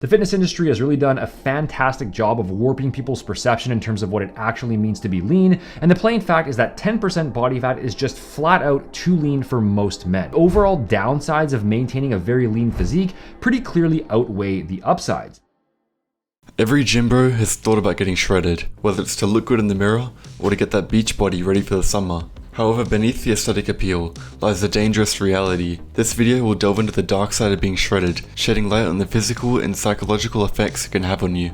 The fitness industry has really done a fantastic job of warping people's perception in terms of what it actually means to be lean, and the plain fact is that 10% body fat is just flat out too lean for most men. Overall downsides of maintaining a very lean physique pretty clearly outweigh the upsides. Every gym bro has thought about getting shredded, whether it's to look good in the mirror or to get that beach body ready for the summer. However, beneath the aesthetic appeal lies the dangerous reality. This video will delve into the dark side of being shredded, shedding light on the physical and psychological effects it can have on you.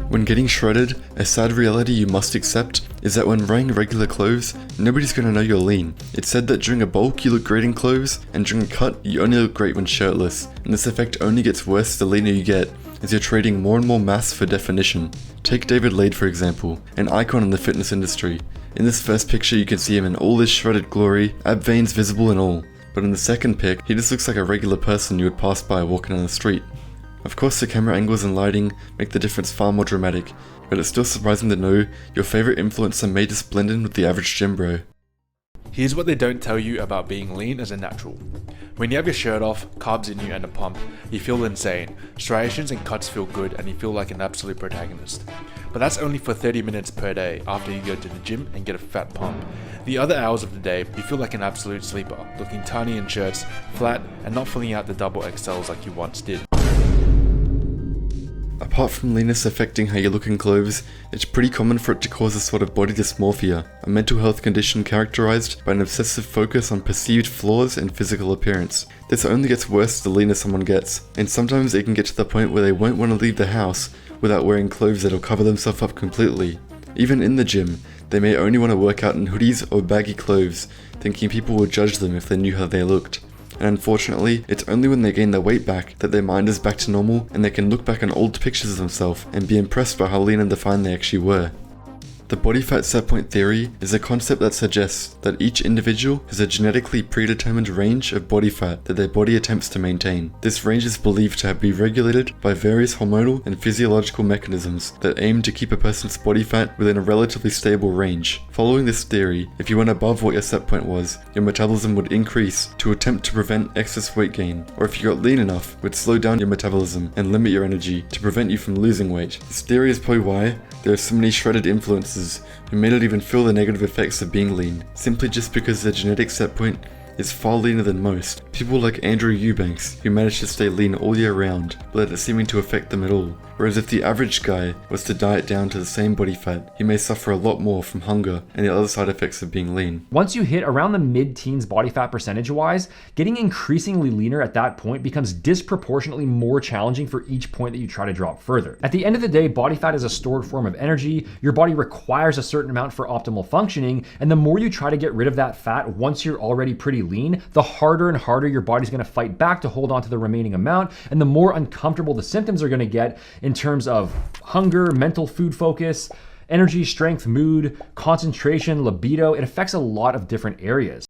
When getting shredded, a sad reality you must accept is that when wearing regular clothes, nobody's gonna know you're lean. It's said that during a bulk you look great in clothes, and during a cut you only look great when shirtless, and this effect only gets worse the leaner you get, as you're trading more and more mass for definition. Take David Laid for example, an icon in the fitness industry. In this first picture you can see him in all his shredded glory, ab veins visible and all, but in the second pic he just looks like a regular person you would pass by walking down the street. Of course the camera angles and lighting make the difference far more dramatic, but it's still surprising to know your favorite influencer may just blend in with the average gym bro. Here's what they don't tell you about being lean as a natural. When you have your shirt off, carbs in you and a pump, you feel insane, striations and cuts feel good and you feel like an absolute protagonist. But that's only for 30 minutes per day after you go to the gym and get a fat pump. The other hours of the day, you feel like an absolute sleeper, looking tiny in shirts, flat, and not filling out the double XLs like you once did. Apart from leanness affecting how you look in clothes, it's pretty common for it to cause a sort of body dysmorphia, a mental health condition characterized by an obsessive focus on perceived flaws in physical appearance. This only gets worse the leaner someone gets, and sometimes it can get to the point where they won't want to leave the house without wearing clothes that'll cover themselves up completely. Even in the gym, they may only want to work out in hoodies or baggy clothes, thinking people would judge them if they knew how they looked. And unfortunately, it's only when they gain their weight back that their mind is back to normal and they can look back on old pictures of themselves and be impressed by how lean and defined they actually were. The body fat set point theory is a concept that suggests that each individual has a genetically predetermined range of body fat that their body attempts to maintain. This range is believed to be regulated by various hormonal and physiological mechanisms that aim to keep a person's body fat within a relatively stable range. Following this theory, if you went above what your set point was, your metabolism would increase to attempt to prevent excess weight gain, or if you got lean enough, it would slow down your metabolism and limit your energy to prevent you from losing weight. This theory is probably why there are so many shredded influencers who may not even feel the negative effects of being lean, simply just because their genetic set point is far leaner than most. People like Andrew Eubanks, who managed to stay lean all year round, without it seeming to affect them at all. Whereas if the average guy was to diet down to the same body fat, he may suffer a lot more from hunger and the other side effects of being lean. Once you hit around the mid-teens body fat percentage wise, getting increasingly leaner at that point becomes disproportionately more challenging for each point that you try to drop further. At the end of the day, body fat is a stored form of energy. Your body requires a certain amount for optimal functioning, and the more you try to get rid of that fat once you're already pretty lean, the harder and harder your body's going to fight back to hold on to the remaining amount, and the more uncomfortable the symptoms are going to get in terms of hunger, mental food focus, energy, strength, mood, concentration, libido. It affects a lot of different areas.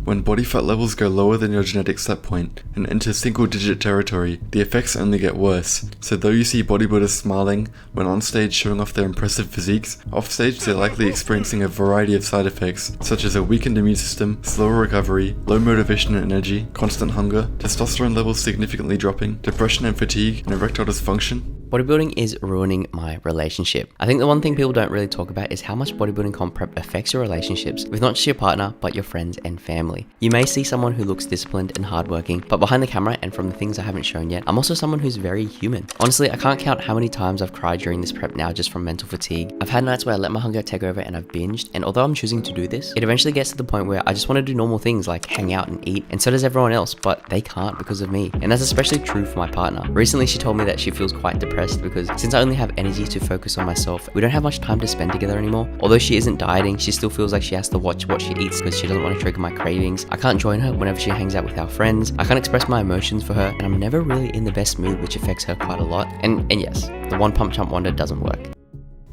When body fat levels go lower than your genetic set point and enter single-digit territory, the effects only get worse. So though you see bodybuilders smiling when on stage showing off their impressive physiques, off stage they're likely experiencing a variety of side effects, such as a weakened immune system, slower recovery, low motivation and energy, constant hunger, testosterone levels significantly dropping, depression and fatigue, and erectile dysfunction. Bodybuilding is ruining my relationship. I think the one thing people don't really talk about is how much bodybuilding comp prep affects your relationships with not just your partner, but your friends and family. You may see someone who looks disciplined and hardworking, but behind the camera and from the things I haven't shown yet, I'm also someone who's very human. Honestly, I can't count how many times I've cried during this prep now just from mental fatigue. I've had nights where I let my hunger take over and I've binged, and although I'm choosing to do this, it eventually gets to the point where I just want to do normal things like hang out and eat, and so does everyone else, but they can't because of me. And that's especially true for my partner. Recently, she told me that she feels quite depressed because since I only have energy to focus on myself, we don't have much time to spend together anymore. Although she isn't dieting, she still feels like she has to watch what she eats because she doesn't want to trigger my cravings. I can't join her whenever she hangs out with our friends. I can't express my emotions for her, and I'm never really in the best mood, which affects her quite a lot. And yes, the one pump chump wonder doesn't work.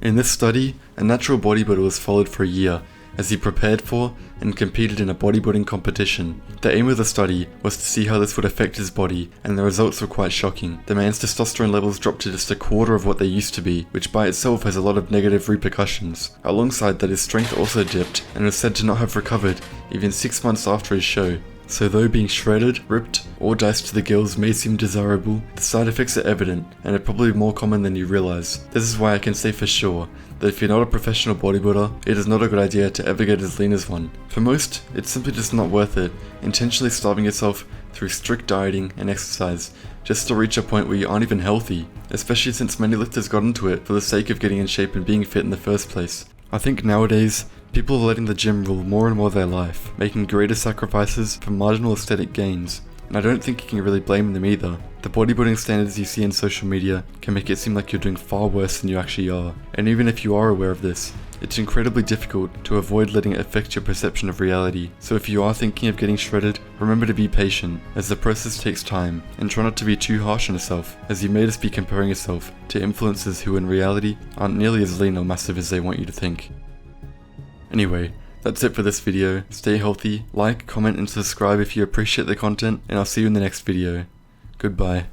In this study, a natural bodybuilder was followed for a year as he prepared for and competed in a bodybuilding competition. The aim of the study was to see how this would affect his body, and the results were quite shocking. The man's testosterone levels dropped to just a quarter of what they used to be, which by itself has a lot of negative repercussions. Alongside that, his strength also dipped and was said to not have recovered even 6 months after his show. So though being shredded, ripped, or diced to the gills may seem desirable, the side effects are evident and are probably more common than you realize. This is why I can say for sure that if you're not a professional bodybuilder, it is not a good idea to ever get as lean as one. For most, it's simply just not worth it, intentionally starving yourself through strict dieting and exercise just to reach a point where you aren't even healthy, especially since many lifters got into it for the sake of getting in shape and being fit in the first place. I think nowadays, people are letting the gym rule more and more of their life, making greater sacrifices for marginal aesthetic gains, and I don't think you can really blame them either. The bodybuilding standards you see in social media can make it seem like you're doing far worse than you actually are, and even if you are aware of this, it's incredibly difficult to avoid letting it affect your perception of reality. So if you are thinking of getting shredded, remember to be patient, as the process takes time, and try not to be too harsh on yourself, as you may just be comparing yourself to influencers who in reality aren't nearly as lean or massive as they want you to think. Anyway, that's it for this video. Stay healthy, like, comment and subscribe if you appreciate the content, and I'll see you in the next video. Goodbye.